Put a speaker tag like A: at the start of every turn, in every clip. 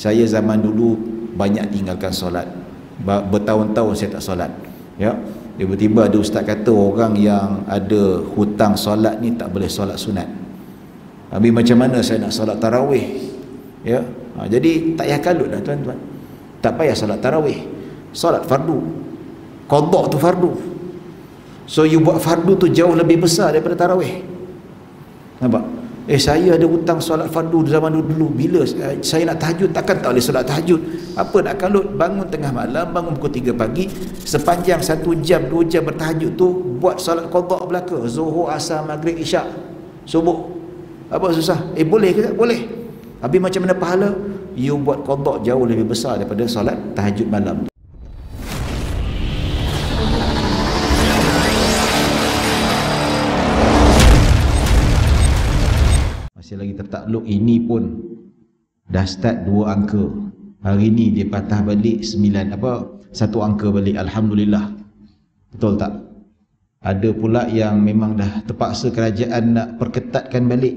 A: Saya zaman dulu banyak tinggalkan solat, bertahun-tahun saya tak solat, ya. Tiba-tiba ada ustaz kata orang yang ada hutang solat ni tak boleh solat sunat. Habis macam mana saya nak solat tarawih, ya. Jadi tak payah kalut dah tuan-tuan, tak payah solat tarawih, solat fardu, qada tu fardu. So you buat fardu tu jauh lebih besar daripada tarawih. Nampak? Saya ada hutang solat fardu zaman dulu. Bila saya nak tahajud, takkan tak boleh solat tahajud. Apa nak kalut? Bangun tengah malam, bangun pukul 3 pagi, sepanjang 1 jam 2 jam bertahajud tu buat solat qada belaka, zuhur, asar, maghrib, isyak, subuh. Apa susah? Boleh ke tak? Boleh. Habis macam mana pahala? You buat qada jauh lebih besar daripada solat tahajud malam. Masih lagi tertakluk, ini pun dah start 2 angka. Hari ni dia patah balik 1 angka balik. Alhamdulillah. Betul tak? Ada pula yang memang dah terpaksa kerajaan nak perketatkan balik.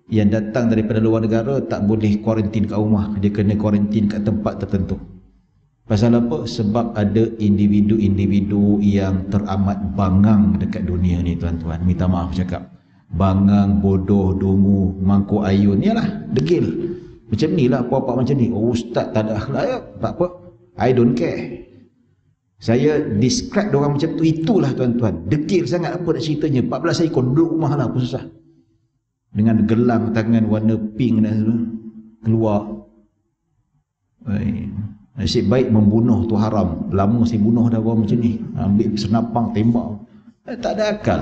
A: Yang datang daripada luar negara tak boleh kuarantin kat rumah, dia kena kuarantin kat tempat tertentu. Pasal apa? Sebab ada individu-individu yang teramat bangang dekat dunia ni tuan-tuan. Minta maaf cakap, bangang, bodoh, dungu, mangkuk ayun, yalah, degil. Macam ni lah, apa-apa macam ni. Oh, ustaz tak ada akhlak, ya, tak apa, I don't care. Saya describe diorang macam tu, itulah tuan-tuan. Degil sangat, apa nak ceritanya. 14 hari kau duduk rumah lah, apa susah. Dengan gelang tangan warna pink dan semua keluar. Nasib baik membunuh tu haram. Lama saya bunuh dah orang macam ni, ambil senapang tembak. Tak ada akal.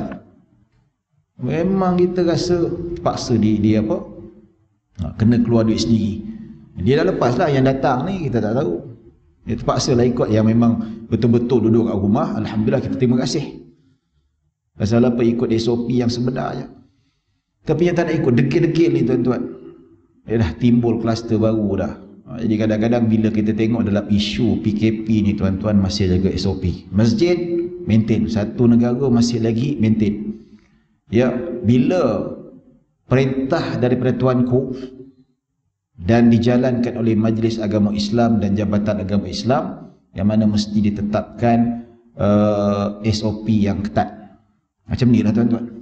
A: Memang kita rasa paksa dia apa, kena keluar duit sendiri. Dia dah lepas lah, yang datang ni kita tak tahu. Dia terpaksa lah ikut yang memang betul-betul duduk kat rumah. Alhamdulillah, kita terima kasih. Pasal apa? Ikut SOP yang sebenarnya. Tapi yang tak nak ikut, degil-degil ni tuan-tuan, dia dah timbul kluster baru dah. Jadi kadang-kadang bila kita tengok dalam isu PKP ni tuan-tuan, masih jaga SOP. Masjid maintain, satu negara masih lagi maintain. Ya, bila perintah daripada Tuanku dan dijalankan oleh Majlis Agama Islam dan Jabatan Agama Islam, yang mana mesti ditetapkan SOP yang ketat. Macam ni lah tuan-tuan.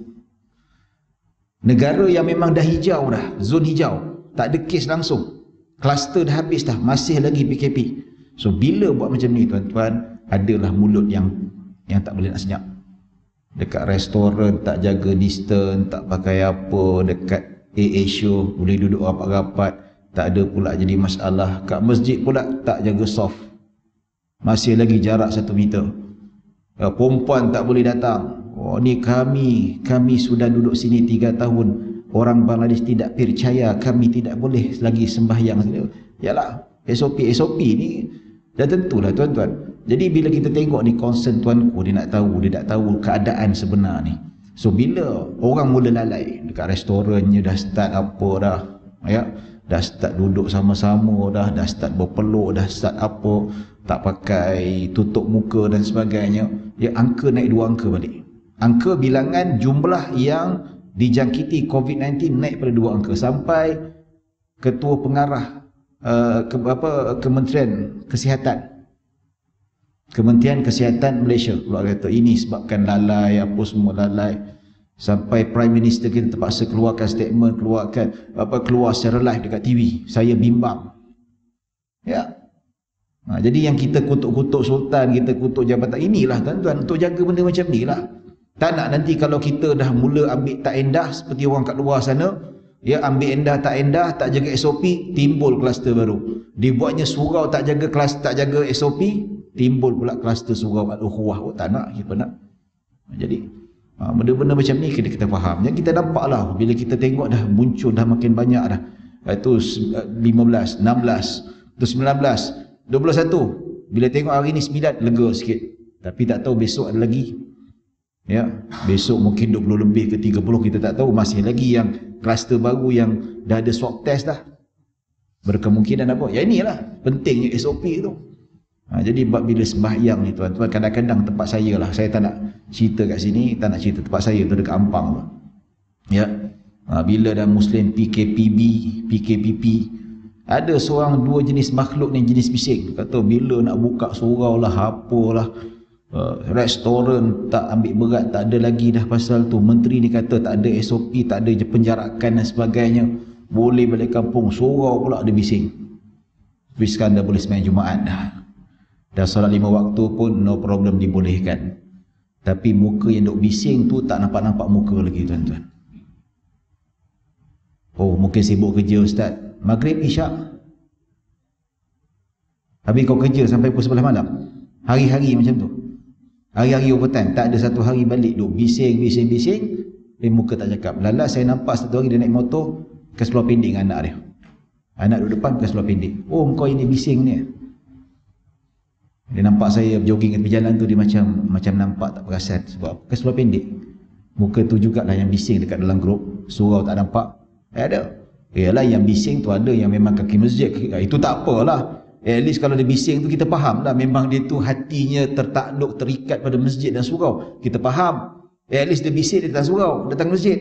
A: Negara yang memang dah hijau dah, zon hijau, tak ada kes langsung, kluster dah habis dah, masih lagi PKP. So bila buat macam ni tuan-tuan, adalah mulut yang tak boleh nak senyap. Dekat restoran tak jaga distance, tak pakai apa, dekat AA show boleh duduk rapat-rapat, tak ada pula jadi masalah. Kat masjid pula tak jaga soft, masih lagi jarak 1 meter. Perempuan tak boleh datang. Oh, ni kami sudah duduk sini 3 tahun, orang Bangladesh tidak percaya, kami tidak boleh lagi sembahyang. Yalah, SOP ni dah tentulah tuan-tuan. Jadi bila kita tengok ni concern Tuanku, dia nak tahu keadaan sebenar ni. So bila orang mula lalai dekat restorannya, dah start apa dah, ya, dah start duduk sama-sama dah start berpeluk, dah start apa, tak pakai tutup muka dan sebagainya, ya, angka naik 2 angka balik. Angka bilangan jumlah yang dijangkiti COVID-19 naik pada 2 angka, sampai ketua pengarah Kementerian Kesihatan Malaysia keluar kata ini sebabkan lalai, apa semua lalai. Sampai Prime Minister kita terpaksa keluarkan statement, keluar secara live dekat TV. Saya bimbang. Ya. Jadi yang kita kutuk-kutuk sultan, kita kutuk jabatan, inilah tuan-tuan, untuk jaga benda macam ni lah. Tak nak nanti kalau kita dah mula ambil tak endah seperti orang kat luar sana, ya, ambil endah, tak jaga SOP, timbul kluster baru. Dibuatnya surau tak jaga SOP, timbul pula kluster surau al-ukhuwah. Oh, tak nak, kita nak. Jadi benda-benda macam ni kita faham. Yang kita nampak lah, bila kita tengok dah muncul, dah makin banyak dah. Itu 15, 16, itu 19, 21. Bila tengok hari ni 9, lega sikit. Tapi tak tahu besok ada lagi. Ya, besok mungkin 20 lebih ke 30, kita tak tahu. Masih lagi yang kluster baru yang dah ada swab test dah. Berkemungkinan apa? Ya, inilah pentingnya SOP tu. Jadi bila sembahyang ni tuan-tuan, kadang-kadang tempat saya lah, saya tak nak cerita kat sini, tak nak cerita tempat saya tu dekat Ampang tu. Ya. Bila dah Muslim PKPP, Ada seorang dua jenis makhluk ni jenis bising. Dia kata bila nak buka surau lah, apalah, restoran tak ambil berat, tak ada lagi dah pasal tu. Menteri ni kata tak ada SOP, tak ada penjarakan dan sebagainya. Boleh balik kampung, surau pula ada bising. Tapi sekarang dah boleh sembahyang Jumaat dah. Dah solat 5 waktu pun no problem dibolehkan. Tapi muka yang duk bising tu tak nampak-nampak muka lagi tuan-tuan. Oh mungkin sibuk kerja Ustaz. Maghrib Isyak. Habis kau kerja sampai pukul 11 malam. Hari-hari macam tu. Hari-hari overtime. Tak ada satu hari balik duk bising. Muka tak cakap. Lala saya nampak satu hari dia naik motor ke seluar pendek dengan anak dia. Anak duduk depan ke seluar pendek. Oh kau ini bising ni. Dia nampak saya jogging kat jalan tu, dia macam nampak tak perasan. Sebab ke seluar pendek. Muka tu jugalah yang bising dekat dalam grup. Surau tak nampak. Ada. Yalah yang bising tu ada yang memang kaki masjid. Itu tak apalah. At least kalau dia bising tu kita faham lah. Memang dia tu hatinya tertakluk, terikat pada masjid dan surau. Kita faham. At least dia bising, dia datang surau, datang masjid.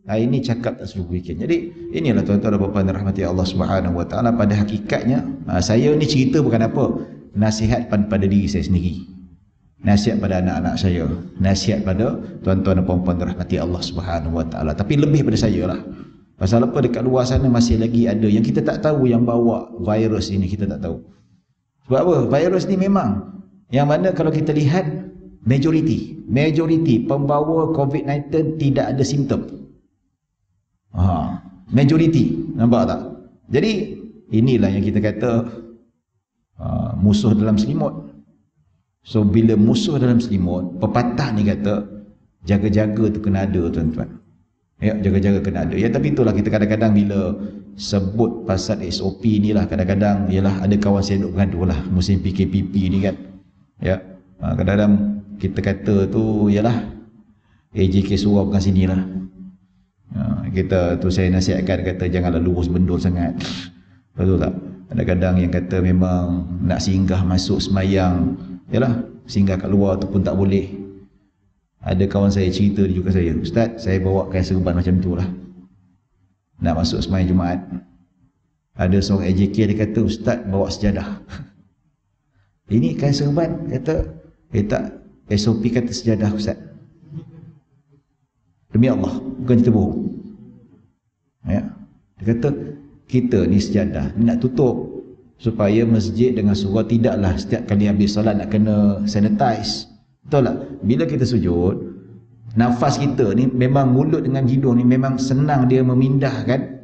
A: Ini cakap tak seluruh bikin. Jadi inilah tuan-tuan dan puan-puan rahmati Allah Subhanahu Wa Taala. Pada hakikatnya saya ni cerita bukan apa. Nasihat pada diri saya sendiri. Nasihat pada anak-anak saya. Nasihat pada tuan-tuan dan puan-puan rahmati Allah Subhanahu Wa Taala. Tapi lebih pada saya lah. Pasal apa dekat luar sana masih lagi ada yang kita tak tahu yang bawa virus ini, kita tak tahu. Sebab apa? Virus ni memang yang mana kalau kita lihat majoriti pembawa COVID-19 tidak ada simptom. Majoriti, nampak tak? Jadi inilah yang kita kata musuh dalam selimut. So bila musuh dalam selimut, pepatah ni kata jaga-jaga tu kena ada tuan-tuan. Ya, jaga-jaga kena ada. Ya, tapi itulah kita kadang-kadang bila sebut pasal SOP ni lah, kadang-kadang ialah ada kawan saya duk bergaduh lah musim PKPP ni kan. Ya, kadang-kadang kita kata tu ialah AJK surau bukan sini lah. Kita tu saya nasihatkan, kata janganlah lurus bendul sangat. Betul tak? Kadang-kadang yang kata memang nak singgah masuk semayang, ialah singgah kat luar tu pun tak boleh. Ada kawan saya cerita dia juga saya, Ustaz saya bawa kain serban macam tu lah nak masuk semayang Jumaat. Ada seorang AJK dia kata Ustaz bawa sejadah. Ini kain serban, kata tak, SOP kata sejadah Ustaz. Demi Allah bukan cerita bohong. Ya, dia kata kita ni sejadah ni nak tutup supaya masjid dengan surau tidaklah setiap kali habis solat nak kena sanitize. Betul tak? Bila kita sujud, nafas kita ni memang mulut dengan hidung ni memang senang dia memindahkan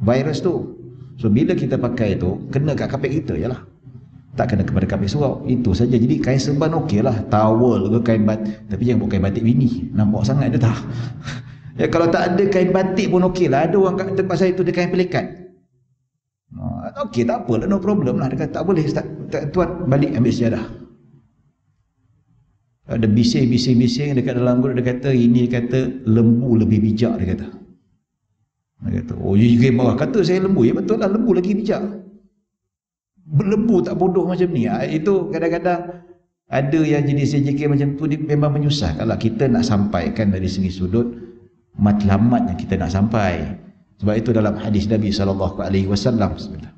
A: virus tu. So bila kita pakai tu, kena kat kapek kita je lah. Tak kena kepada kapek surau. Itu saja. Jadi kain serban okey lah. Towel ke kain batik. Tapi jangan buat kain batik bini. Nampak sangat dia tak? Ya, kalau tak ada kain batik pun okey lah. Ada orang kat tempat saya tu dia kain pelikat. Okey tak apa lah, no problem lah. Dia kata tak boleh Ustaz. Tuan balik ambil sejadah. Ada bising dekat dalam grup, dia kata ini, dia kata lembu lebih bijak, dia kata. Dia kata, oh you juga marah. Kata saya lembu, ya betul lah, lembu lagi bijak. Lembu tak bodoh macam ni. Itu kadang-kadang ada yang jenis CJK macam tu, dia memang menyusah. Kalau kita nak sampaikan dari segi sudut matlamat yang kita nak sampai. Sebab itu dalam hadis Nabi SAW. Bismillah.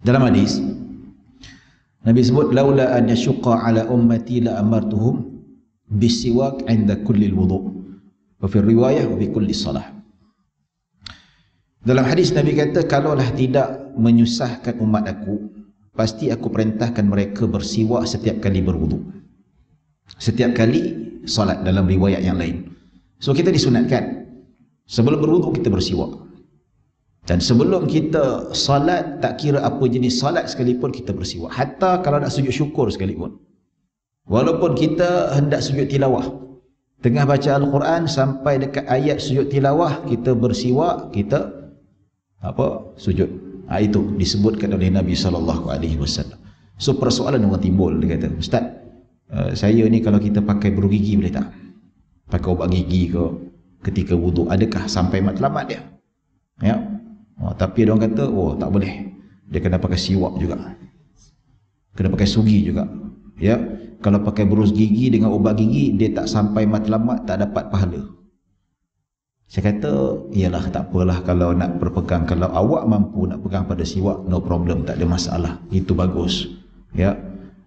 A: Dalam hadis Nabi sebut laula an yashqa ala ummati la amartuhum bisiwak 'inda kulli alwudu' wa fi riwayah wa bi kulli salah. Dalam hadis Nabi kata kalaulah tidak menyusahkan umat aku, pasti aku perintahkan mereka bersiwak setiap kali berwudu. Setiap kali solat dalam riwayat yang lain. So kita disunatkan sebelum berwudu kita bersiwak. Dan sebelum kita salat, tak kira apa jenis salat sekalipun kita bersiwak. Hatta kalau nak sujud syukur sekalipun. Walaupun kita hendak sujud tilawah, tengah baca Al-Quran sampai dekat ayat sujud tilawah, kita bersiwak, kita sujud. Itu disebutkan oleh Nabi SAW. So persoalan orang timbul, dia kata, Ustaz, saya ni kalau kita pakai buru gigi boleh tak? Pakai ubat gigi ke ketika wuduk, adakah sampai matlamat dia? Ya. Tapi dia orang kata, tak boleh. Dia kena pakai siwak juga. Kena pakai sugi juga. Ya. Kalau pakai berus gigi dengan ubat gigi, dia tak sampai matlamat, tak dapat pahala. Saya kata, iyalah tak apalah kalau nak berpegang, kalau awak mampu nak pegang pada siwak, no problem, tak ada masalah, itu bagus. Ya,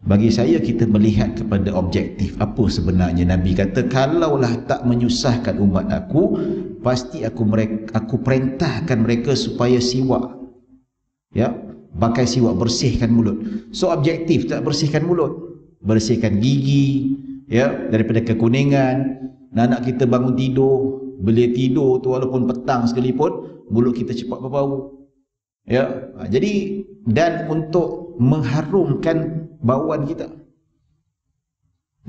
A: bagi saya kita melihat kepada objektif apa sebenarnya. Nabi kata, kalaulah tak menyusahkan umat aku, pasti aku perintahkan mereka supaya siwak, ya, pakai siwak, bersihkan mulut. So objektif tak bersihkan mulut, bersihkan gigi, ya, daripada kekuningan. Anak kita bangun tidur, bila tidur tu walaupun petang sekalipun, mulut kita cepat berbau, ya. Jadi, dan untuk mengharumkan bauan kita.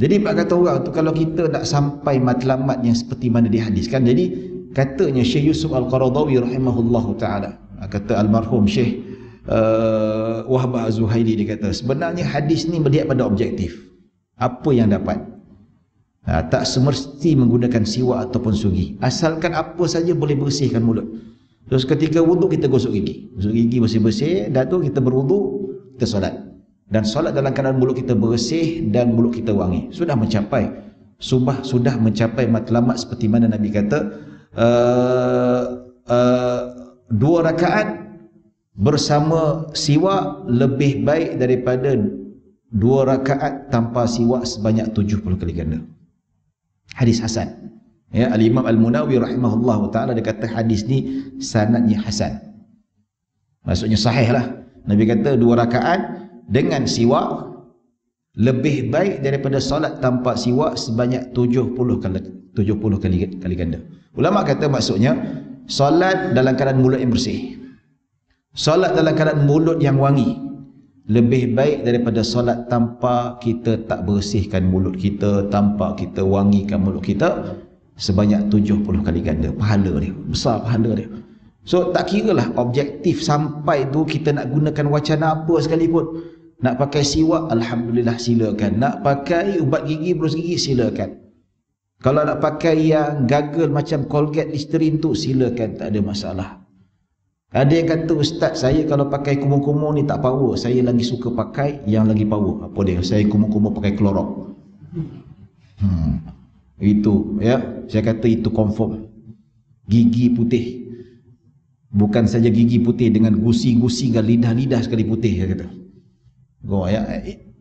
A: Jadi pak kata orang tu, kalau kita nak sampai matlamat yang seperti mana dihadiskan, jadi katanya Syekh Yusuf Al-Qaradawi rahimahullahu ta'ala, kata almarhum Syekh Wahab Az-Zuhaili, dia kata sebenarnya hadis ni melihat pada objektif apa yang dapat. Tak semesti menggunakan siwak ataupun sugi, asalkan apa saja boleh bersihkan mulut. Terus ketika wuduk kita gosok gigi, bersih-bersih, dah tu kita berwuduk, kita solat, dan solat dalam keadaan mulut kita bersih dan mulut kita wangi, sudah mencapai matlamat seperti mana Nabi kata, 2 rakaat bersama siwak lebih baik daripada 2 rakaat tanpa siwak sebanyak 70 kali ganda. Hadis hasan. Ya, Al-Imam Al-Munawi rahimahullah ta'ala, dia kata hadis ni sanadnya hasan, maksudnya sahih lah. Nabi kata 2 rakaat dengan siwak lebih baik daripada solat tanpa siwak sebanyak 70 kali ganda. Ulama kata maksudnya solat dalam keadaan mulut yang bersih, solat dalam keadaan mulut yang wangi lebih baik daripada solat tanpa kita tak bersihkan mulut kita, tanpa kita wangikan mulut kita sebanyak 70 kali ganda. Pahala dia, besar pahala dia. So tak kira lah objektif sampai tu kita nak gunakan wacana apa sekalipun. Nak pakai siwak, alhamdulillah silakan. Nak pakai ubat gigi, berus gigi, silakan. Kalau nak pakai yang gagal macam Colgate, Listerine tu, silakan, tak ada masalah. Ada yang kata, ustaz saya kalau pakai kumur-kumur ni tak power, saya lagi suka pakai yang lagi power. Apa dia? Saya kumur-kumur pakai Clorox. Itu, ya, saya kata itu confirm. Gigi putih. Bukan saja gigi putih, dengan gusi-gusi dan lidah-lidah sekali putih, saya kata. Ya.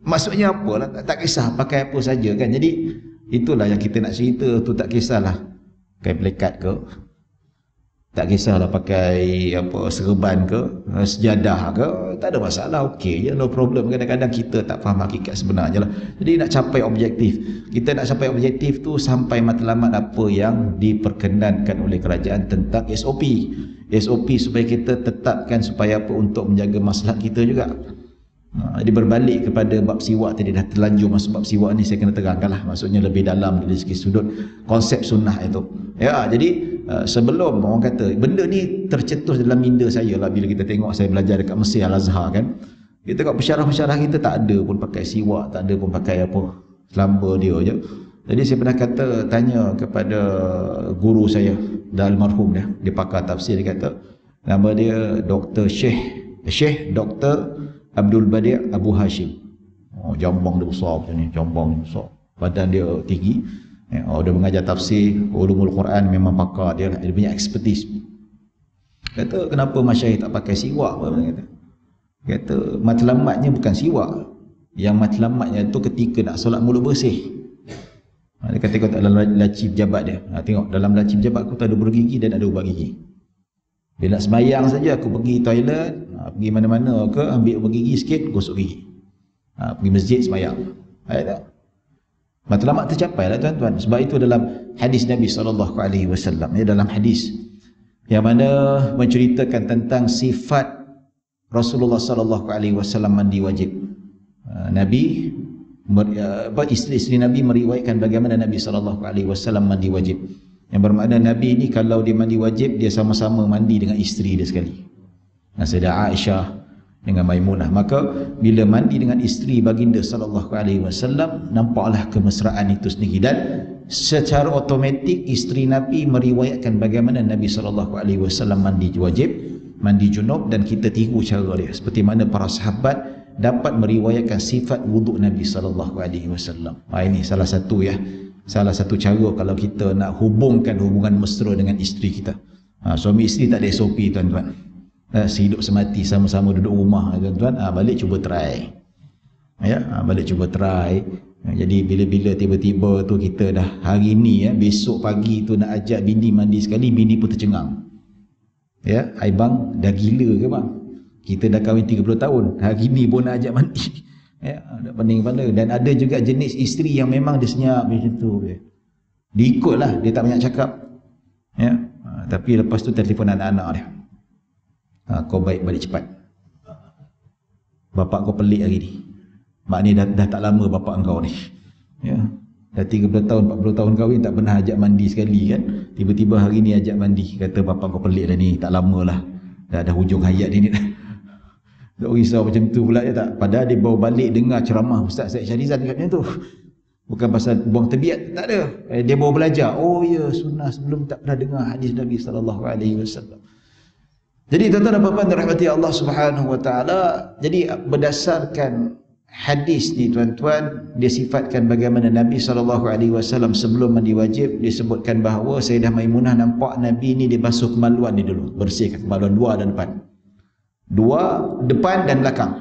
A: Maksudnya apalah, tak kisah pakai apa saja kan. Jadi itulah yang kita nak cerita tu, tak kisahlah pakai plekat ke, tak kisahlah pakai apa, serban ke, sejadah ke, tak ada masalah, okey je, no problem. Kadang-kadang kita tak faham hakikat sebenarnya lah. Jadi nak capai objektif, kita nak capai objektif tu sampai matlamat apa yang diperkenankan oleh kerajaan tentang SOP supaya kita tetapkan supaya apa, untuk menjaga maslahat kita juga. Jadi berbalik kepada bab siwak tadi, dah terlanjur masuk bab siwak ni, saya kena terangkan lah, maksudnya lebih dalam dari segi sudut konsep sunnah itu. Ya, jadi sebelum orang kata benda ni tercetus dalam minda saya lah, bila kita tengok saya belajar dekat Mesir Al-Azhar kan, kita tengok pensyarah-pensyarah kita tak ada pun pakai siwak, tak ada pun pakai apa, selamba dia je. Jadi saya pernah tanya kepada guru saya, dah almarhum dia pakar tafsir, dia kata nama dia Dr. Syekh Dr. Abdul Badi' Abu Hashim. Jambang dia besar macam ni, jambang dia besar, badan dia tinggi. Dia mengajar tafsir, ulumul Quran, memang pakar dia punya expertise. Kata kenapa masyayikh tak pakai siwak? Kata matlamatnya bukan siwak, yang matlamatnya tu ketika nak solat mulut bersih. Dia kata tengok dalam laci pejabat dia, tengok dalam laci pejabat aku tu ada bulu gigi dan ada ubat gigi. Bila nak semayang saja aku pergi toilet, pergi mana-mana ke, ambil ubat gigi sikit, gosok gigi, pergi masjid semayang. Matlamat tercapai lah tuan-tuan. Sebab itu dalam hadis Nabi SAW, dalam hadis yang mana menceritakan tentang sifat Rasulullah SAW mandi wajib. Isteri-isteri Nabi meriwayatkan bagaimana Nabi SAW mandi wajib. Yang bermakna Nabi ni kalau dia mandi wajib, dia sama-sama mandi dengan isteri dia sekali. Sayyidah Aisyah dengan Maimunah. Maka bila mandi dengan isteri baginda SAW, nampaklah kemesraan itu sendiri, dan secara otomatik isteri Nabi meriwayatkan bagaimana Nabi SAW mandi wajib, mandi junub, dan kita tiru cara dia seperti mana para sahabat dapat meriwayatkan sifat wuduk Nabi SAW. Ini salah satu salah satu cara kalau kita nak hubungkan hubungan mesra dengan isteri kita. Suami isteri tak ada SOP tuan-tuan. Sehidup semati sama-sama duduk rumah tuan-tuan. Balik cuba try. Balik cuba try. Jadi bila-bila tiba-tiba tu kita dah hari ni besok pagi tu nak ajak bini mandi sekali, bini pun tercengang. Hai bang, dah gila ke bang? Kita dah kahwin 30 tahun, hari ni pun nak ajak mandi. Dah pening kepala. Dan ada juga jenis isteri yang memang dia senyap macam tu. Dia ikutlah, dia tak banyak cakap. Tapi lepas tu telefon anak-anak dia. Kau baik balik cepat. Bapak kau pelik hari ni. Maknanya dah tak lama bapak kau ni. Dah 30 tahun, 40 tahun kahwin tak pernah ajak mandi sekali kan. Tiba-tiba hari ni ajak mandi. Kata bapak kau pelik dah ni, tak lama lah. Dah hujung hayat dia ni dah. Tak risau macam tu pula tak. Padahal dia bawa balik dengar ceramah Ustaz Syed Syarizan kat macam tu. Bukan pasal buang terbiat, tak ada. Dia bawa belajar. Oh ya, sunnah sebelum tak pernah dengar hadis Nabi SAW. Jadi tuan-tuan dan puan-puan dirahmati Allah Subhanahu Wa Taala. Jadi berdasarkan hadis ni tuan-tuan, dia sifatkan bagaimana Nabi SAW sebelum mandi wajib disebutkan bahawa Sayyidah Maimunah nampak Nabi ni dia basuh kemaluan dia dulu, bersihkan kemaluan dua dan depan. Dua, depan dan belakang.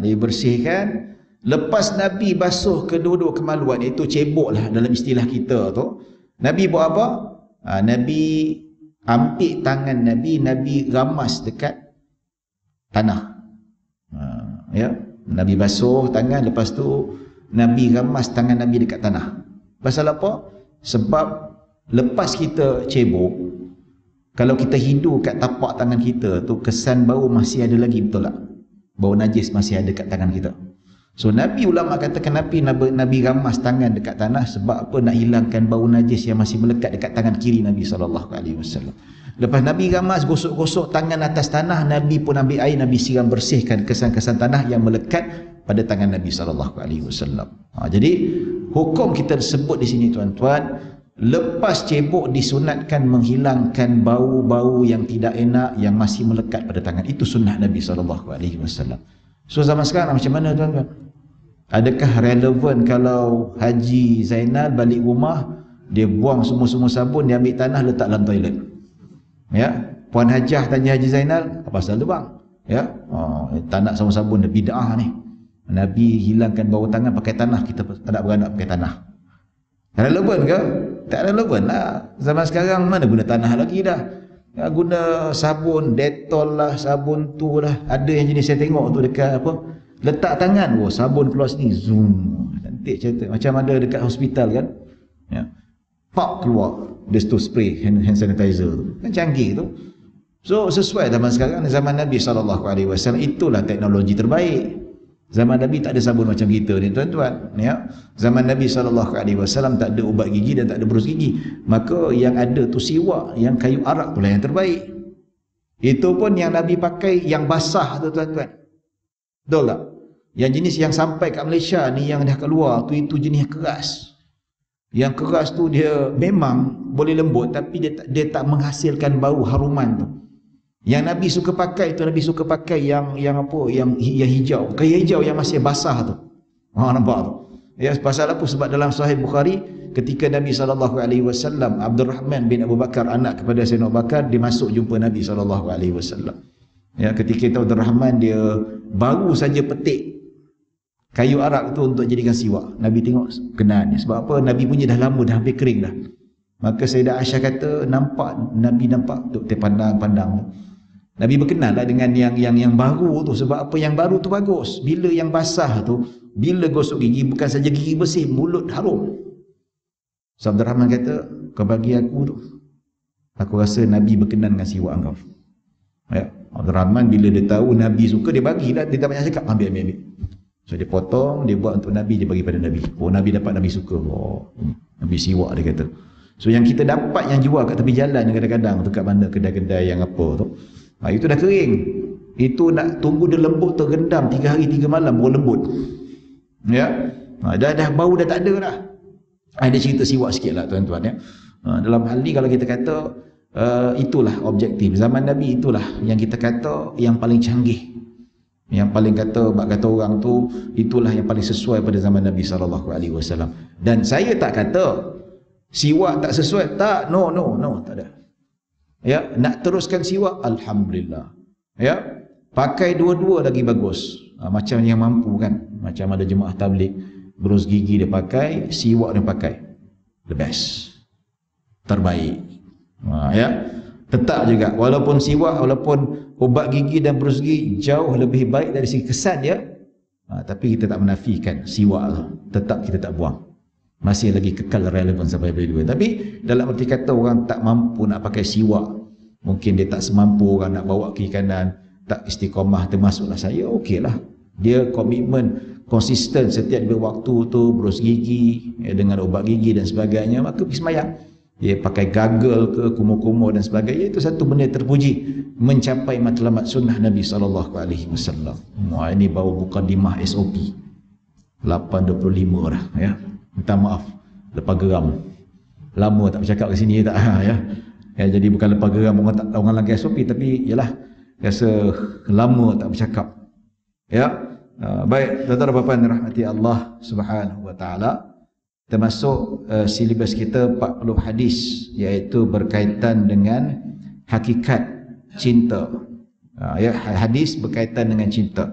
A: Dia bersihkan. Lepas Nabi basuh kedua-dua kemaluan, itu cebok lah dalam istilah kita tu. Nabi buat apa? Nabi ambil tangan Nabi ramas dekat tanah. Nabi basuh tangan, lepas tu Nabi ramas tangan Nabi dekat tanah. Pasal apa? Sebab lepas kita cebok, kalau kita hidu kat tapak tangan kita tu, kesan bau masih ada lagi, betul tak? Bau najis masih ada kat tangan kita. So Nabi, ulama katakan Nabi ramas tangan dekat tanah sebab apa? Nak hilangkan bau najis yang masih melekat dekat tangan kiri Nabi SAW. Lepas Nabi ramas, gosok-gosok tangan atas tanah, Nabi pun ambil air, Nabi siram bersihkan kesan-kesan tanah yang melekat pada tangan Nabi SAW. Jadi hukum kita sebut di sini tuan-tuan, lepas cebok disunatkan menghilangkan bau-bau yang tidak enak yang masih melekat pada tangan. Itu sunnah Nabi SAW. So zaman sekarang macam mana tuan-tuan? Adakah relevan kalau Haji Zainal balik rumah, dia buang semua-semua sabun, dia ambil tanah letak dalam toilet? Puan Hajah tanya Haji Zainal, apa pasal tu bang? Tak nak sama sabun, dia bid'ah ni. Nabi hilangkan bau tangan pakai tanah, kita tak nak beranak pakai tanah. Relevan ke? Tak relevan lah. Zaman sekarang mana guna tanah lagi dah. Guna sabun, Dettol lah, sabun tu lah. Ada yang jenis saya tengok tu dekat apa, letak tangan, sabun keluar sini, zoom, cantik cerita. Macam ada dekat hospital kan, pop keluar, dia tu spray hand sanitizer tu, kan canggih tu. So sesuai zaman sekarang, zaman Nabi SAW, itulah teknologi terbaik. Zaman Nabi tak ada sabun macam kita ni tuan-tuan. Zaman Nabi SAW tak ada ubat gigi dan tak ada berus gigi. Maka yang ada tu siwak, yang kayu arak tu lah yang terbaik. Itu pun yang Nabi pakai yang basah tu tuan-tuan. Betul tak? Yang jenis yang sampai kat Malaysia ni yang dah keluar tu, itu jenis keras. Yang keras tu dia memang boleh lembut, tapi dia tak menghasilkan bau haruman tu. Yang Nabi suka pakai tu, Nabi suka pakai yang apa, yang hijau, kayu hijau yang masih basah tu. Nampak tu? Pasal apa? Sebab dalam Sahih Bukhari, ketika Nabi SAW, Abdurrahman bin Abu Bakar, anak kepada Sayyidina Abu Bakar, dia masuk jumpa Nabi SAW. Ketika itu Abdurrahman dia baru saja petik kayu arak tu untuk jadikan siwak. Nabi tengok kenaan. Sebab apa? Nabi punya dah lama, dah hampir kering dah. Maka Sayyidah Aisyah kata, Nabi nampak tu, dia pandang-pandang. Nabi berkenal lah dengan yang baru tu. Sebab apa? Yang baru tu bagus. Bila yang basah tu, bila gosok gigi, bukan saja gigi bersih, mulut harum. So Abdul Rahman kata, kau bagi aku tu, aku rasa Nabi berkenan dengan siwak kau. Abdul Rahman bila dia tahu Nabi suka, dia bagilah. Dia tak banyak cakap, ambil. So dia potong, dia buat untuk Nabi, dia bagi pada Nabi. Nabi dapat, Nabi suka. Nabi siwak, dia kata. So yang kita dapat yang jual kat tepi jalan kadang-kadang tu, kat mana kedai-kedai yang apa tu, itu dah kering. Itu nak tunggu dia lembut, terendam 3 hari 3 malam baru lembut. Dah bau dah tak ada dah. Ada cerita siwak sikit lah tuan-tuan. Dalam hal ni kalau kita kata itulah objektif zaman Nabi, itulah yang kita kata yang paling canggih, yang paling kata orang tu, itulah yang paling sesuai pada zaman Nabi SAW. Dan saya tak kata Siwak tak sesuai? Tak, no, tak ada. Ya, nak teruskan siwak, alhamdulillah. Ya, pakai dua-dua lagi bagus. Macam yang mampu kan, macam ada jemaah tabligh, berus gigi dia pakai, siwak dia pakai, the best, terbaik. Ya, tetap juga walaupun siwak, walaupun ubat gigi dan berus gigi jauh lebih baik dari segi kesan dia, tapi kita tak menafikan siwak tetap kita tak buang, masih lagi kekal relevan sampai bila-bila. Tapi dalam arti kata orang tak mampu nak pakai siwak, mungkin dia tak semampu orang nak bawa kiri kanan, tak istiqamah, termasuklah saya, okeylah. Dia komitmen konsisten setiap waktu tu berus gigi dengan ubat gigi dan sebagainya, maka pergi sembahyang. Dia pakai gagal ke kumur-kumur dan sebagainya, itu satu benda terpuji, mencapai matlamat sunnah Nabi SAW. Wah, ini baru mukadimah SOP 8.25 dah ya. Minta maaf lepas geram, lama tak bercakap ke sini tak ya. Jadi bukan lepas geram orang lagi SOP, tapi ialah rasa lama tak bercakap ya. Baik, tuan-tuan dan puan-puan rahmati Allah Subhanahu wa taala, termasuk silibus kita 40 hadis, iaitu berkaitan dengan hakikat cinta. Ya, hadis berkaitan dengan cinta.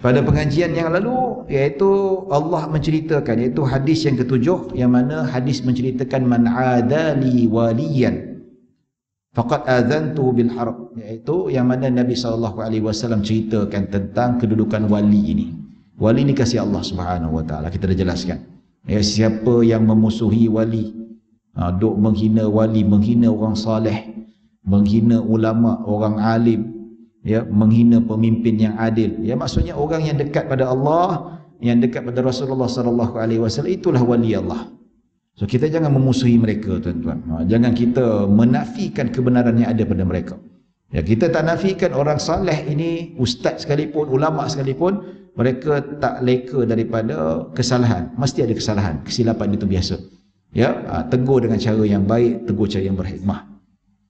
A: Pada pengajian yang lalu, iaitu Allah menceritakan, iaitu hadis yang ketujuh, yang mana hadis menceritakan man adali waliyan faqad azantu bil harb, iaitu yang mana Nabi SAW ceritakan tentang kedudukan wali ini. Wali ini kasih Allah Subhanahu wa taala, kita dah jelaskan. Ya, siapa yang memusuhi wali, duk menghina wali, menghina orang saleh, menghina ulama, orang alim, ya, menghina pemimpin yang adil, ya, maksudnya orang yang dekat pada Allah, yang dekat pada Rasulullah SAW, itulah wali Allah. So kita jangan memusuhi mereka, tuan-tuan. Jangan kita menafikan kebenaran yang ada pada mereka. Ya, kita tak nafikan orang saleh ini, ustaz sekalipun, ulama sekalipun, mereka tak leka daripada kesalahan. Mesti ada kesalahan, kesilapan itu biasa. Ya, tegur dengan cara yang baik, tegur cara yang berhikmah.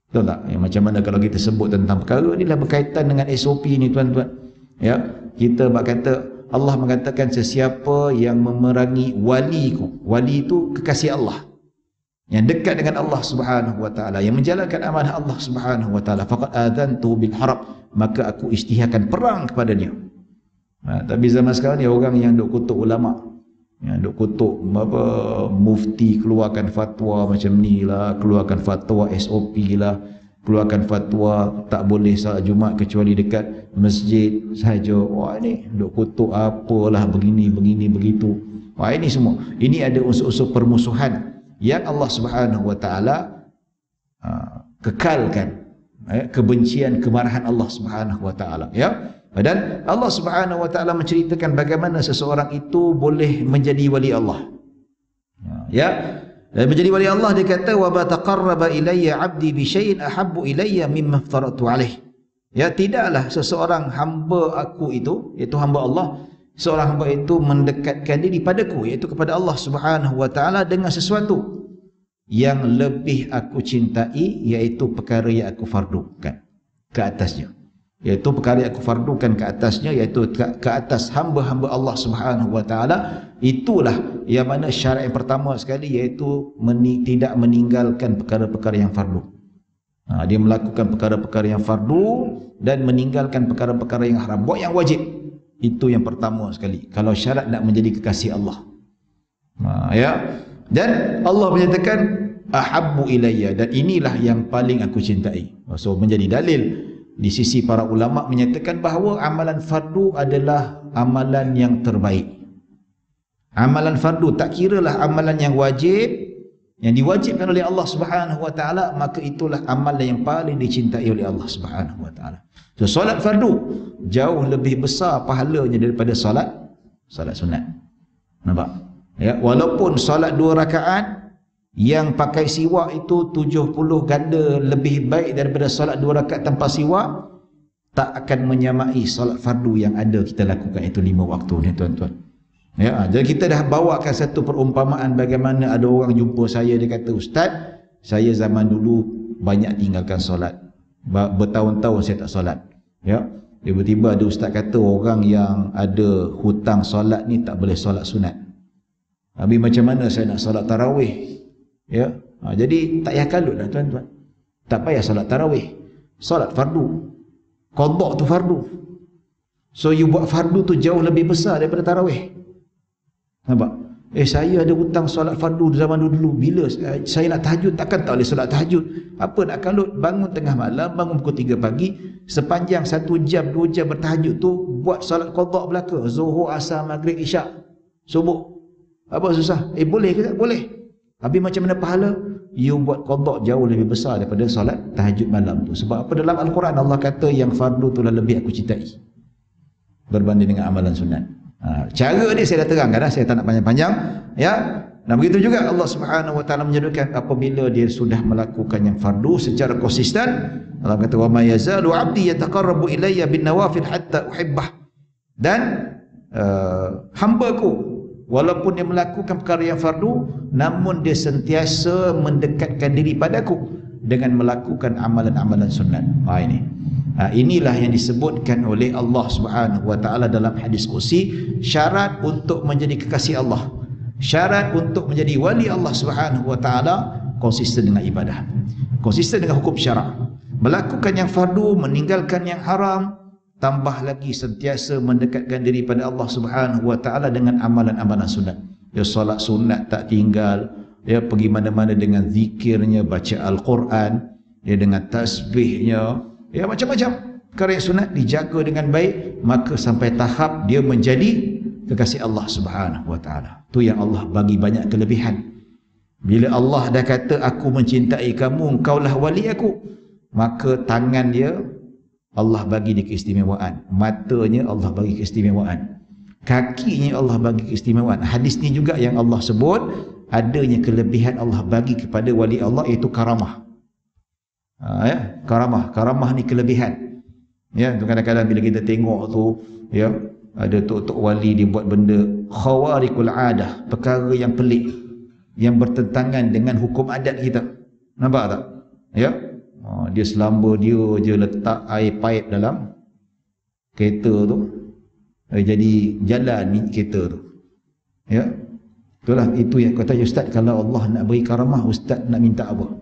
A: Betul tak? Ya, macam mana kalau kita sebut tentang perkara inilah berkaitan dengan SOP ni, tuan-tuan. Ya, kita berkata, Allah mengatakan sesiapa yang memerangi waliku, wali itu kekasih Allah, yang dekat dengan Allah Subhanahu wa taala, yang menjalankan amanah Allah Subhanahu wa taala, faqad adantu bil harb, maka aku isytiharkan perang kepadanya. Tapi zaman sekarang ni orang yang duk kutuk ulama, yang duk kutuk apa, mufti keluarkan fatwa macam ni lah, keluarkan fatwa SOP lah, keluarkan fatwa tak boleh salat Jumaat kecuali dekat masjid sahaja. Wah, ini duk kutuk apalah begini begitu. Wah, ini semua, ini ada unsur-unsur permusuhan yang Allah Subhanahu wa taala kekalkan, kebencian, kemarahan Allah Subhanahu wa taala, ya. Dan Allah Subhanahu wa taala menceritakan bagaimana seseorang itu boleh menjadi wali Allah. Ya. Dan menjadi wali Allah, dia kata wa ba taqarraba ilayya 'abdi bi syai'in ahabbu ilayya mimma aftaratu alaih. Ya, tidaklah seseorang hamba aku itu, iaitu hamba Allah, seorang hamba itu mendekatkan diri padaku, iaitu kepada Allah Subhanahu wa taala, dengan sesuatu yang lebih aku cintai, iaitu perkara yang aku fardukan ke atasnya. Iaitu perkara yang aku fardukan ke atasnya, iaitu ke atas hamba-hamba Allah Subhanahu wa taala. Itulah yang mana syarat yang pertama sekali, iaitu tidak meninggalkan perkara-perkara yang fardu. Dia melakukan perkara-perkara yang fardu dan meninggalkan perkara-perkara yang haram, buat yang wajib. Itu yang pertama sekali kalau syarat nak menjadi kekasih Allah. Ya. Dan Allah menyatakan ahabbu ilayya, dan inilah yang paling aku cintai. So menjadi dalil di sisi para ulama menyatakan bahawa amalan fardu adalah amalan yang terbaik. Amalan fardu, tak kiralah amalan yang wajib, yang diwajibkan oleh Allah Subhanahu wa taala, maka itulah amalan yang paling dicintai oleh Allah Subhanahu wa taala. So solat fardu jauh lebih besar pahalanya daripada solat sunat. Nampak? Ya, walaupun solat 2 rakaat yang pakai siwak itu 70 ganda lebih baik daripada solat 2 rakaat tanpa siwak, tak akan menyamai solat fardu yang ada kita lakukan itu 5 waktu ni, tuan-tuan. Ya, jadi kita dah bawakan satu perumpamaan bagaimana ada orang jumpa saya, dia kata, "Ustaz, saya zaman dulu banyak tinggalkan solat. Bertahun-tahun saya tak solat." Ya, tiba-tiba ada ustaz kata orang yang ada hutang solat ni tak boleh solat sunat. Habis macam mana saya nak solat tarawih? Ya. Jadi tak payah kalut lah tuan-tuan. Tak payah solat tarawih. Solat fardu. Qadha tu fardu. So you buat fardu tu jauh lebih besar daripada tarawih. Nampak? Saya ada hutang solat fardu zaman dulu. Bila saya nak tahajud, takkan tak boleh solat tahajud. Apa nak kalut? Bangun tengah malam, bangun pukul 3 pagi, sepanjang 1 jam, 2 jam bertahajud tu, buat solat qadha belaka. Zuhur, asar, maghrib, isyak, subuh. Apa susah? Boleh ke tak? Boleh. Habis macam mana pahala? You buat qadha jauh lebih besar daripada solat tahajud malam tu. Sebab apa? Dalam Al-Quran Allah kata yang fardu tu lah lebih aku cintai berbanding dengan amalan sunat. Cara ni saya dah terangkan dah, saya tak nak panjang-panjang, ya. Dan begitu juga Allah Subhanahu wa taala menyebutkan apabila dia sudah melakukan yang fardu secara konsisten, Allah kata wa ma yazalu 'abdi yataqarrabu ilayya bin nawafil hatta uhibbah. Dan hamba-Ku walaupun dia melakukan perkara yang fardu, namun dia sentiasa mendekatkan diri padaku dengan melakukan amalan-amalan sunat. Inilah yang disebutkan oleh Allah Subhanahu wa taala dalam hadis qudsi, syarat untuk menjadi kekasih Allah, syarat untuk menjadi wali Allah Subhanahu wa taala, konsisten dengan ibadah, konsisten dengan hukum syarak, melakukan yang fardu, meninggalkan yang haram, tambah lagi sentiasa mendekatkan diri pada Allah Subhanahu wa taala dengan amalan-amalan sunat. Ya, solat sunat tak tinggal, ya, pergi mana-mana dengan zikirnya, baca Al-Quran, ya, dengan tasbihnya, ya, macam-macam perkara yang sunat dijaga dengan baik, maka sampai tahap dia menjadi kekasih Allah Subhanahu wa taala. Tu yang Allah bagi banyak kelebihan. Bila Allah dah kata aku mencintai kamu, engkaulah wali aku, maka tangan dia Allah bagi dia keistimewaan, matanya Allah bagi keistimewaan, kakinya Allah bagi keistimewaan. Hadis ni juga yang Allah sebut adanya kelebihan Allah bagi kepada wali Allah, iaitu karamah. Ya, karamah ni kelebihan. Ya, kadang-kadang bila kita tengok tu, ya, ada tok-tok wali dia buat benda khawariqul adah, perkara yang pelik, yang bertentangan dengan hukum adat kita. Nampak tak? Ya. Dia selamba dia je letak air paip dalam kereta tu, jadi jalan ni kereta tu. Ya. Itulah, itu yang kata ustaz, kalau Allah nak beri karamah, ustaz nak minta apa?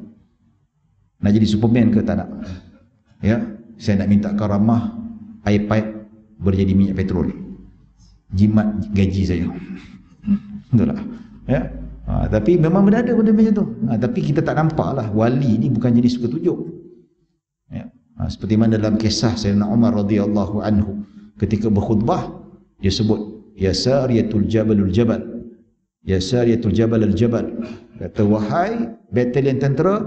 A: Nak jadi Superman ke tak nak? Ya, saya nak minta karamah air pipe boleh jadi minyak petrol, jimat gaji saya. Betul tak? Ya. Tapi memang berada benda macam tu. Tapi kita tak nampak lah, wali ni bukan jadi suka tunjuk. Ya. Seperti mana dalam kisah Sayyidina Umar radhiyallahu anhu ketika berkhutbah, dia sebut ya sariyatul jabalul jabal, ya sariyatul jabalul jabal. Kata, wahai batalion tentera,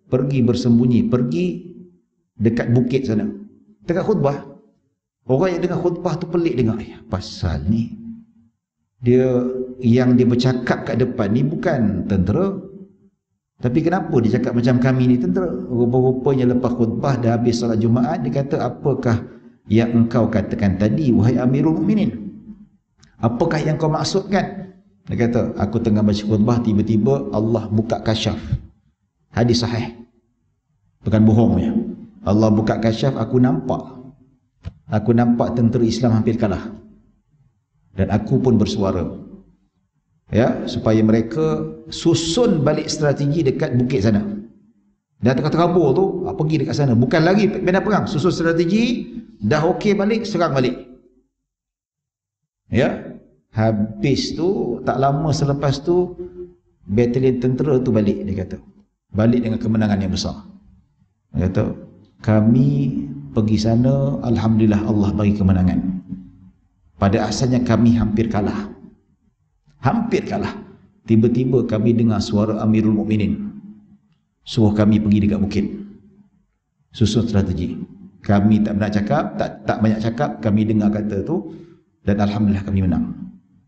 A: pergi bersembunyi, pergi dekat bukit sana. Dekat khutbah, orang yang dengar khutbah tu pelik dengar, pasal ni dia yang dia bercakap kat depan ni bukan tentera, tapi kenapa dia cakap macam kami ni tentera? Rupa-rupanya lepas khutbah dah habis salat Jumaat, dia kata, apakah yang engkau katakan tadi wahai Amirul Mukminin? Apakah yang kau maksudkan? Dia kata, aku tengah baca khutbah, tiba-tiba Allah buka kasyaf. Hadis sahih, bukan bohong ya. Allah buka kasyaf, aku nampak tentera Islam hampir kalah, dan aku pun bersuara, ya, supaya mereka susun balik strategi dekat bukit sana. Dah terkabur tu, pergi dekat sana, bukan lagi medan perang, susun strategi, dah okey balik, serang balik. Ya, habis tu tak lama selepas tu batalion tentera tu balik, dia kata, balik dengan kemenangan yang besar. Dia kata, kami pergi sana, alhamdulillah Allah bagi kemenangan. Pada asalnya kami hampir kalah. Hampir kalah. Tiba-tiba kami dengar suara Amirul Mukminin suruh kami pergi dekat bukit, susun strategi. Kami tak banyak cakap, tak banyak cakap, kami dengar kata tu, dan alhamdulillah kami menang.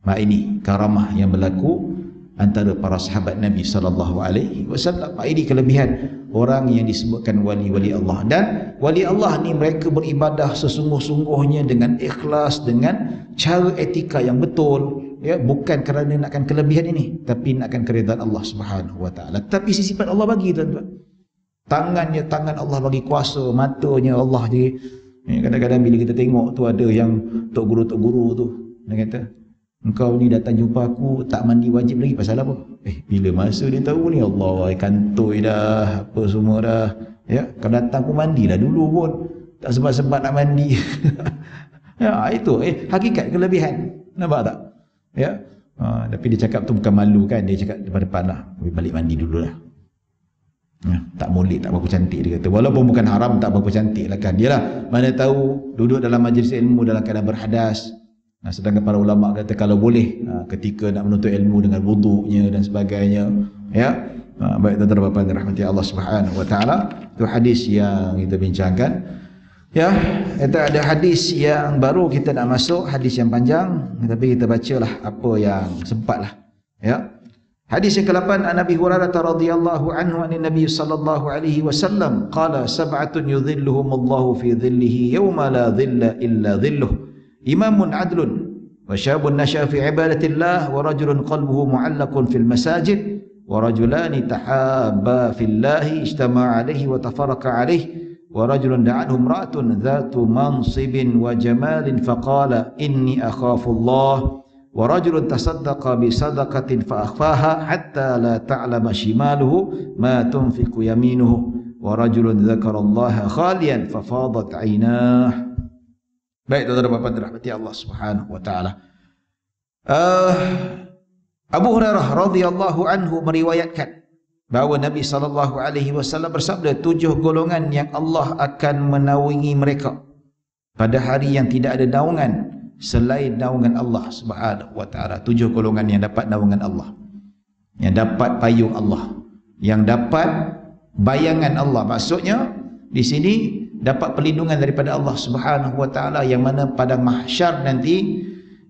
A: Ini karamah yang berlaku antara para sahabat Nabi SAW. Ini kelebihan orang yang disebutkan wali-wali Allah. Dan wali Allah ni mereka beribadah sesungguh-sungguhnya dengan ikhlas, dengan cara etika yang betul, ya, bukan kerana nakkan kelebihan ini, tapi nakkan keridhaan Allah Subhanahu wa taala. Tapi sifat Allah bagi, tuan-tuan. Tangannya tangan Allah bagi kuasa, matanya Allah jadi. Kadang-kadang bila kita tengok tu ada yang tok guru tu, dia kata, engkau ni datang jumpa aku tak mandi wajib lagi pasal apa? Bila masa dia tahu ni, Allah, kantoi dah, apa semua dah. Ya, kalau datang pun mandilah dulu pun. Tak sempat-sempat nak mandi. Ya, itu hakikat kelebihan. Nampak tak? Ya. Tapi dia cakap tu bukan malu kan, dia cakap depan-depan lah, balik mandi dulu lah. Ya, tak molek, tak berapa cantik, dia kata. Walaupun bukan haram, tak berapa cantik lah kan. Yalah, mana tahu duduk dalam majlis ilmu dalam keadaan berhadas. Sedangkan para ulama kata kalau boleh ketika nak menuntut ilmu dengan wuduknya dan sebagainya. Ya. Baik tuan-tuan dan puan-puan dirahmati Allah Subhanahu wa taala. Itu hadis yang kita bincangkan. Ya, kita ada hadis yang baru, kita nak masuk hadis yang panjang, tapi kita bacalah apa yang sempatlah. Ya. Hadis yang ke-8, an Abi Hurairah radhiyallahu anhu anin Nabi sallallahu alaihi wasallam qala sab'atun yudhilluhumullahu fi dhillihi yawma la dhilla illa dhilluh. Imamun adlun wa syabun nasha fi ibadatillah wa rajulun qalbuhu mu'allaqun fil masajid wa rajulani tahabba fillahi ijtama'a alaihi wa tafarraqa alaihi wa rajulun da'anhu imra'atun dhatu mansibin wa jamalin faqala inni akhafu Allah wa rajulun tasaddaqa bi sadaqatin fa akhfaha hatta la ta'lama shimaluhu ma tunfiqu yaminuhu wa rajulun dzakara Allah khaliyan fa fadat 'ainah. Baik tuan-tuan dan puan-puan dirahmati Allah Subhanahu wa taala. Abu Hurairah radhiyallahu anhu meriwayatkan bahawa Nabi sallallahu alaihi wasallam bersabda, 7 golongan yang Allah akan menaungi mereka pada hari yang tidak ada naungan selain naungan Allah Subhanahu wa taala. 7 golongan yang dapat naungan Allah, yang dapat payung Allah, yang dapat bayangan Allah. Maksudnya di sini dapat perlindungan daripada Allah Subhanahu wa taala, yang mana pada mahsyar nanti,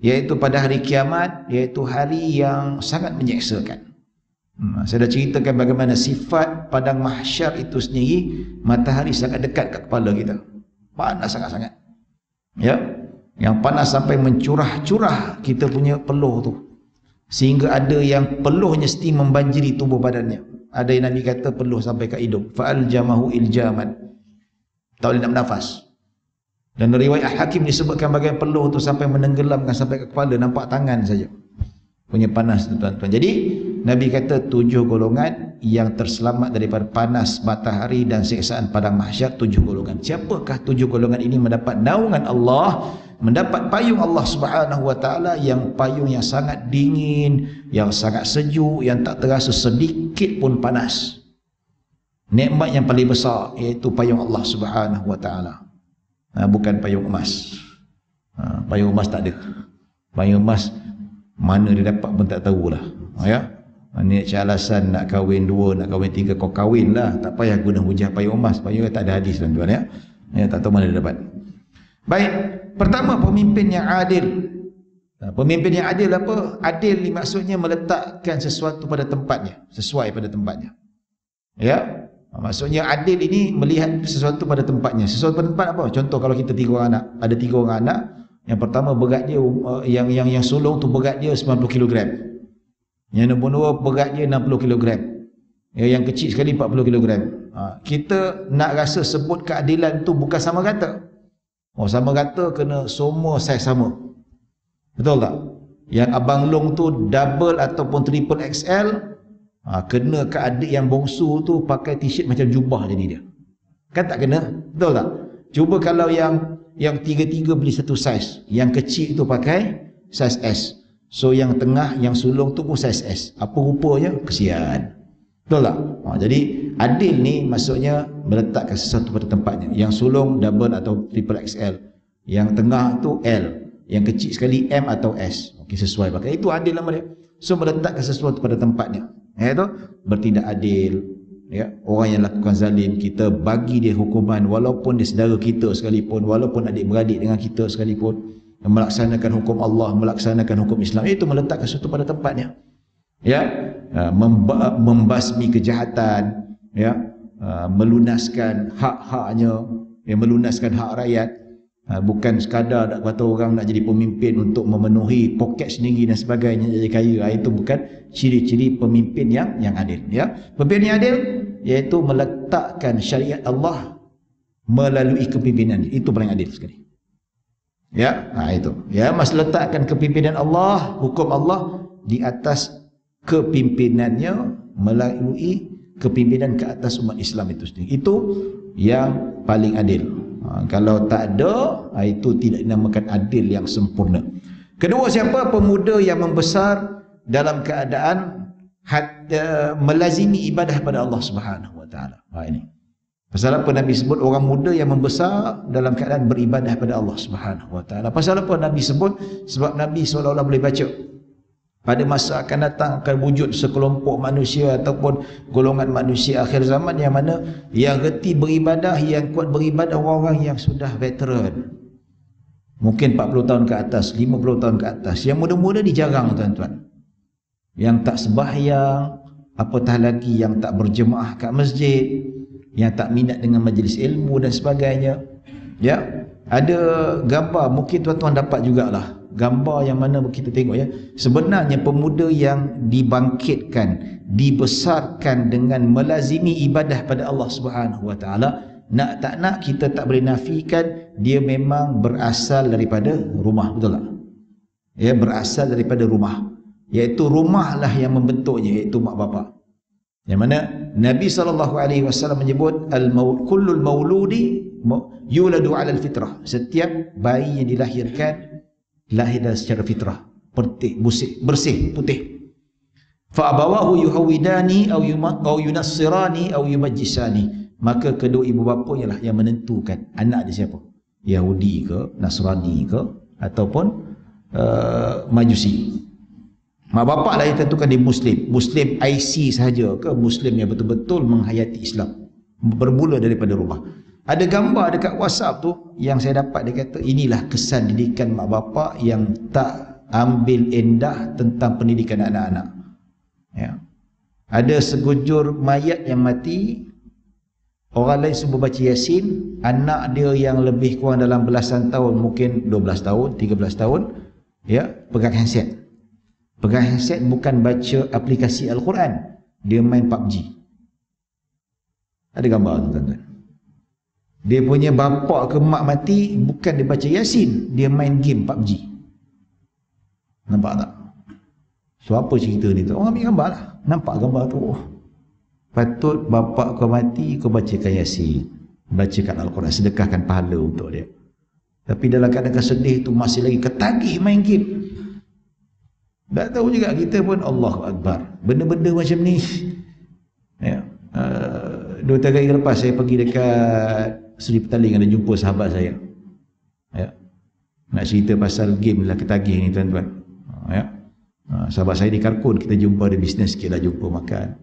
A: iaitu pada hari kiamat, iaitu hari yang sangat menyeksakan. Saya dah ceritakan bagaimana sifat padang mahsyar itu sendiri, matahari sangat dekat kat kepala kita, panas sangat-sangat. Ya, yang panas sampai mencurah-curah kita punya peluh tu, sehingga ada yang peluhnya mesti membanjiri tubuh badannya. Ada yang Nabi kata peluh sampai ke hidung, fa'al jamahu iljaman, tak boleh nak bernafas. Dan riwayat Hakim disebutkan bagian peluh tu sampai menenggelamkan sampai ke kepala, nampak tangan saja punya panas tuan-tuan. Jadi Nabi kata 7 golongan yang terselamat daripada panas matahari dan siksaan padang mahsyar. 7 golongan. Siapakah 7 golongan ini mendapat naungan Allah, mendapat payung Allah Subhanahu wa taala, yang payung yang sangat dingin, yang sangat sejuk, yang tak terasa sedikit pun panas. Nikmat yang paling besar iaitu payung Allah Subhanahu wa taala. Bukan payung emas. Payung emas tak ada. Payung emas mana dia dapat pun tak tahulah. Ya. Ni alasan nak kahwin 2, nak kahwin 3, kau kahwin lah, tak payah guna hujah payung emas. Payung tak ada hadis tuan-tuan ya. Ya, tak tahu mana dia dapat. Baik, pertama, pemimpin yang adil. Pemimpin yang adil apa? Adil ni maksudnya meletakkan sesuatu pada tempatnya, sesuai pada tempatnya. Ya. Maksudnya adil ini melihat sesuatu pada tempatnya. Sesuatu pada tempat apa? Contoh kalau kita 3 orang anak, ada 3 orang anak, yang pertama berat dia, yang sulung tu berat dia 90 kg. Yang nombor 2 berat dia 60 kg. Yang kecil sekali 40 kg. Kita nak rasa sebut keadilan tu bukan sama rata. Sama rata kena semua saiz sama. Betul tak? Yang abang long tu double ataupun triple XL, kena ke adik yang bongsu tu pakai t-shirt macam jubah jadi dia. Kan tak kena? Betul tak? Cuba kalau yang 3 beli satu saiz, yang kecil tu pakai saiz S. So yang tengah, yang sulung tu pun saiz S. Apa rupanya? Kesian. Betul tak? Jadi adil ni maksudnya meletakkan sesuatu pada tempatnya. Yang sulung double atau triple XL, yang tengah tu L, yang kecil sekali M atau S. Okey, sesuai pakai. Itu adil nama dia. So meletakkan sesuatu pada tempatnya. Itu bertindak adil. Ya, orang yang lakukan zalim, kita bagi dia hukuman, walaupun dia saudara kita sekalipun, walaupun adik-beradik dengan kita sekalipun, melaksanakan hukum Allah, melaksanakan hukum Islam, itu meletakkan sesuatu pada tempatnya. Ya, membasmi kejahatan, ya, melunaskan hak-haknya, melunaskan hak rakyat. Bukan sekadar nak kata orang nak jadi pemimpin untuk memenuhi poket sendiri dan sebagainya, jadi kaya. Itu bukan ciri-ciri pemimpin yang adil. Ya, pemimpin yang adil iaitu meletakkan syariat Allah melalui kepimpinan. Itu paling adil sekali. Ya, itu. Ya, Mas letakkan kepimpinan Allah, hukum Allah di atas kepimpinannya melalui kepimpinan ke atas umat Islam itu sendiri. Itu yang paling adil. Kalau tak ada, itu tidak dinamakan adil yang sempurna. Kedua, siapa? Pemuda yang membesar dalam keadaan melazimi ibadah pada Allah Subhanahu wa taala. Ini. Pasal apa Nabi sebut orang muda yang membesar dalam keadaan beribadah pada Allah Subhanahu wa taala? Pasal apa Nabi sebut? Sebab Nabi seolah-olah boleh baca pada masa akan datang akan wujud sekelompok manusia ataupun golongan manusia akhir zaman yang mana yang reti beribadah, yang kuat beribadah orang-orang yang sudah veteran. Mungkin 40 tahun ke atas, 50 tahun ke atas. Yang muda-muda dijarang tuan-tuan. Yang tak sembahyang, apatah lagi yang tak berjemaah kat masjid, yang tak minat dengan majlis ilmu dan sebagainya. Ya, ada gambar, mungkin tuan-tuan dapat jugalah gambar yang mana kita tengok ya. Sebenarnya pemuda yang dibangkitkan, dibesarkan dengan melazimi ibadah pada Allah Subhanahu wa taala, nak tak nak kita tak boleh nafikan dia memang berasal daripada rumah, betul tak? Ya, berasal daripada rumah. Iaitu rumahlah yang membentuknya, iaitu mak bapak. Yang mana Nabi SAW menyebut kullul mauludi yuladu ala fitrah. Setiap bayi yang dilahirkan lahir secara fitrah, bersih, putih. Fa abawahu yuhawidani aw yunassirani aw yumajjisani. Maka kedua ibu bapanya lah yang menentukan anak dia siapa. Yahudi ke, Nasrani ke, ataupun Majusi. Mak bapak lah yang tentukan dia Muslim IC sahaja ke Muslim yang betul-betul menghayati Islam. Bermula daripada rumah. Ada gambar dekat WhatsApp tu yang saya dapat, dia kata inilah kesan didikan mak bapak yang tak ambil endah tentang pendidikan anak-anak. Ya. Ada segujur mayat yang mati, orang lain semua baca Yasin, anak dia yang lebih kurang dalam belasan tahun, mungkin 12 tahun, 13 tahun, ya, pegang handset. Pegang handset bukan baca aplikasi Al-Quran, dia main PUBG. Ada gambar tu tuan-tuan. Dia punya bapa ke mak mati, bukan dia baca Yasin, dia main game PUBG. Nampak tak? So apa cerita ni tu? Orang ambil gambar lah. Nampak gambar tu. Oh, patut bapa kau mati, kau bacakan Yasin, bacakan Al-Quran, sedekahkan pahala untuk dia. Tapi dalam keadaan sedih tu masih lagi ketagih main game. Tak tahu juga kita pun, Allahu Akbar, benda-benda macam ni. Ya. 2-3 hari lepas saya pergi dekat Seri Petaling, ada jumpa sahabat saya. Ya. Nak cerita pasal game lah ketagih ni tuan-tuan. Ya. Sahabat saya di Karkun, kita jumpa, ada bisnes sikit lah, jumpa makan.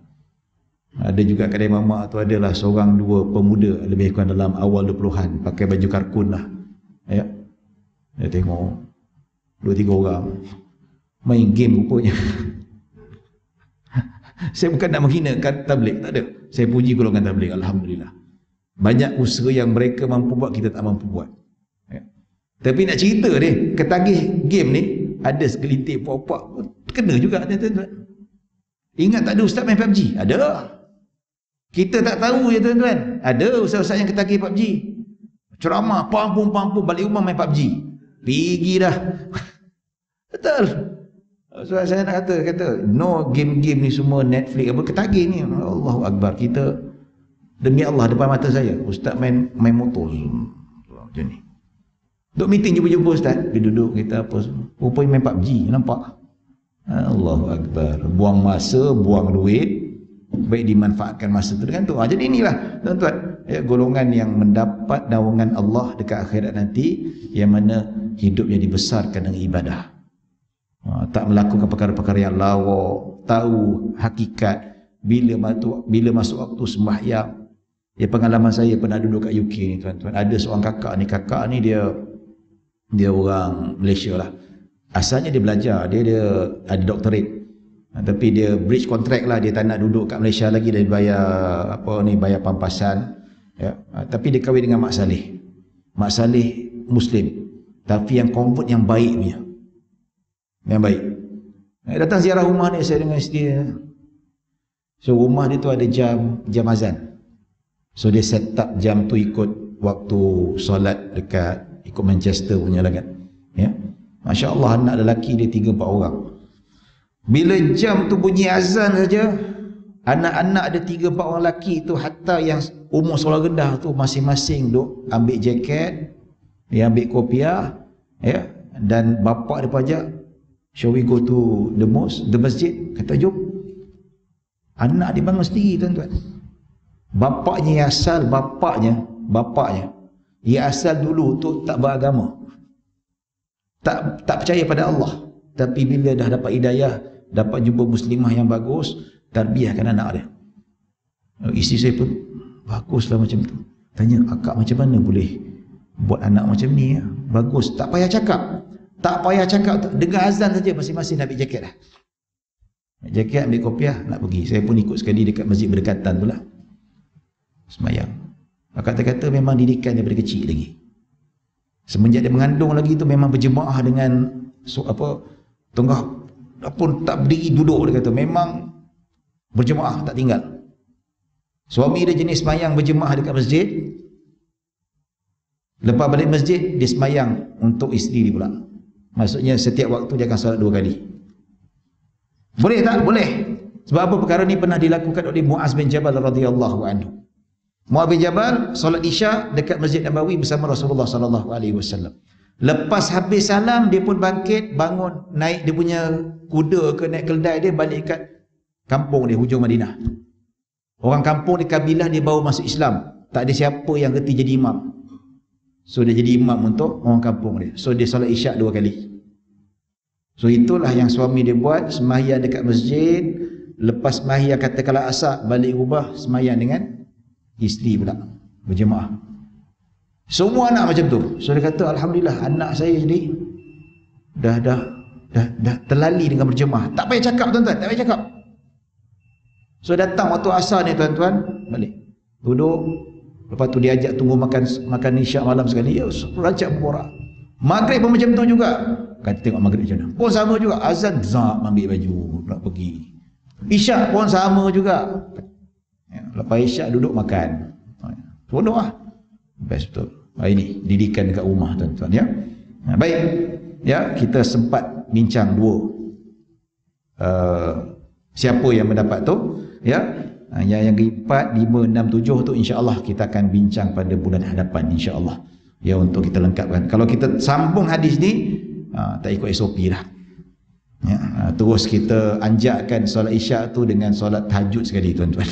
A: Ada juga kedai mamak tu, adalah seorang dua pemuda lebih kurang dalam awal 20-an, pakai baju Karkun lah. Ya. Dia tengok 2-3 orang main game rupanya. Saya bukan nak menghinakan tabligh, tak ada. Saya puji golongan tabligh, alhamdulillah. Banyak usaha yang mereka mampu buat, kita tak mampu buat. Ya. Tapi nak cerita ni, ketagih game ni, ada segelintir puak-puak kena juga tuan-tuan. Ingat tak ada ustaz main PUBG? Ada. Kita tak tahu ya tuan-tuan. Ada ustaz-ustaz yang ketagih PUBG. Ceramah, pam-pum balik rumah main PUBG. Pergi dah. Betul. So saya nak kata no, game-game ni semua Netflix apa ketagih ni. Allahu Akbar. Kita demi Allah depan mata saya ustaz main motor macam ni. Duk meeting jumpa-jumpa ustaz, dia duduk kita apa semua. Rupanya main PUBG, nampak? Allahu Akbar. Buang masa, buang duit, baik dimanfaatkan masa tu dengan tu. Jadi inilah tuan-tuan, ya, golongan yang mendapat naungan Allah dekat akhirat nanti, yang mana hidupnya dibesarkan dengan ibadah. Tak melakukan perkara-perkara yang lawak, tahu hakikat bila masuk waktu sembahyang. Ya, pengalaman saya pernah duduk kat UK ni tuan-tuan, ada seorang kakak ni dia orang Malaysia lah. Asalnya dia belajar, dia ada doctorate, tapi dia breach contract lah, dia tak nak duduk kat Malaysia lagi, dia bayar pampasan, ya. Tapi dia kahwin dengan Mak Saleh Muslim, tapi yang convert yang baik punya, yang baik. Datang ziarah rumah ni saya dengan isteri dia. So rumah dia tu ada jam azan. So dia set up jam tu ikut waktu solat dekat, ikut Manchester punya lah kan. Ya. Masya Allah, anak lelaki dia 3-4 orang. Bila jam tu bunyi azan saja, anak-anak ada 3-4 orang lelaki tu, hatta yang umur sekolah rendah tu, masing-masing duk ambil jaket, dia ambil kopiah, ya, dan bapak dia pajak, shall we go to the masjid? Kata jom. Anak dia bangun sendiri, tuan-tuan. Bapaknya yang asal, bapaknya ia asal dulu tu tak beragama, tak percaya pada Allah, tapi bila dah dapat hidayah, dapat jumpa muslimah yang bagus, tarbiyahkan anak dia. Isteri saya pun baguslah macam tu. Tanya, akak macam mana boleh buat anak macam ni ya? Bagus, tak payah cakap, dengar azan saja masing-masing nak ambil jaket dah. Jaket, ambil kopiah, nak pergi. Saya pun ikut sekali dekat masjid berdekatan tu lah, semayang. Kata-kata memang didikan daripada kecil lagi. Semenjak dia mengandung lagi tu memang berjemaah dengan tengah pun tak berdiri duduk, dia kata memang berjemaah tak tinggal. Suami dia jenis semayang berjemaah dekat masjid, lepas balik masjid dia semayang untuk isteri dia pula. Maksudnya setiap waktu dia akan solat 2 kali. Boleh tak? Boleh. Sebab apa? Perkara ni pernah dilakukan oleh Muaz bin Jabal radhiyallahu anhu. Muaz bin Jabal solat Isya dekat Masjid Nabawi bersama Rasulullah sallallahu alaihi wasallam. Lepas habis salam, dia pun bangkit, bangun, naik dia punya kuda ke, naik keldai dia, balik kat kampung dia, hujung Madinah. Orang kampung di kabilah dia baru masuk Islam, tak ada siapa yang reti jadi imam. So dia jadi imam untuk orang kampung dia. So dia solat Isyak 2 kali. So itulah yang suami dia buat, sembahyang dekat masjid, lepas sembahyang katakanlah asar, balik rumah sembahyang dengan isteri pula, berjemaah. Semua anak macam tu. So dia kata, alhamdulillah anak saya jadi dah terlali dengan berjemaah. Tak payah cakap, tuan-tuan, tak payah cakap. So datang waktu asar ni, tuan-tuan, balik duduk, lepas tu dia ajak tunggu makan isyak malam sekali, ya rancak berborak. Maghrib pun macam tu juga. Kata tengok maghrib macam mana, pun sama juga. Azan, zak, ambil baju nak pergi. Isyak pun sama juga. Ya, lepas isyak duduk makan. Bodoh lah. Best betul. Ini didikan dekat rumah, tuan-tuan, ya. Baik, ya, kita sempat bincang 2 siapa yang mendapat tu, ya. Yang ke-4, 5, 6, 7 tu insya-Allah kita akan bincang pada bulan hadapan insya-Allah. Ya, untuk kita lengkapkan. Kalau kita sambung hadis ni, tak ikut SOP dah. Ya, terus kita anjakkan solat Isyak tu dengan solat tahajud sekali, tuan-tuan.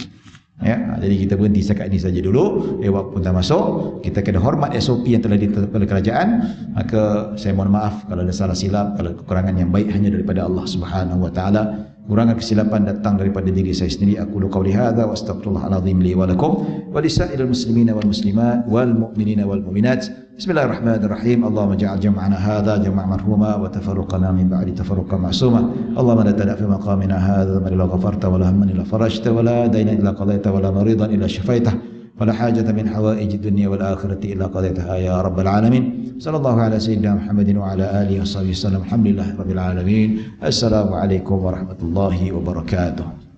A: Ya, jadi kita berhenti setakat ini saja dulu. Waktu pun dah masuk. Kita kena hormat SOP yang telah ditetapkan oleh kerajaan. Maka saya mohon maaf kalau ada salah silap, kalau kekurangan yang baik hanya daripada Allah Subhanahu wa taala. Kurangan kesilapan datang daripada diri saya sendiri. Aku qauli hadza wa astaghfirullahal azim li wa lakum wa lisa'iril muslimina wal muslimat wal mu'minina wal mu'minat. Bismillahirrahmanirrahim. Allahumma ja'al jam'ana hadza jam'an marhuma wa tafarruqana min ba'di tafarruqan ma'suma. Allahumma la tada' fi maqamina hadza ma la ghafarta wa la hamman illa farajta wa la dayna illa qadaita wa la maridan illa shafaita wa la hajata min hawaij ad-dunya wal akhirati illa qadaitaha ya rabbal alamin. Sallallahu ala sayyidina Muhammadin wa ala alihi wa sahbihi wasallam. Alhamdulillah rabbil alamin. Assalamualaikum warahmatullahi wabarakatuh.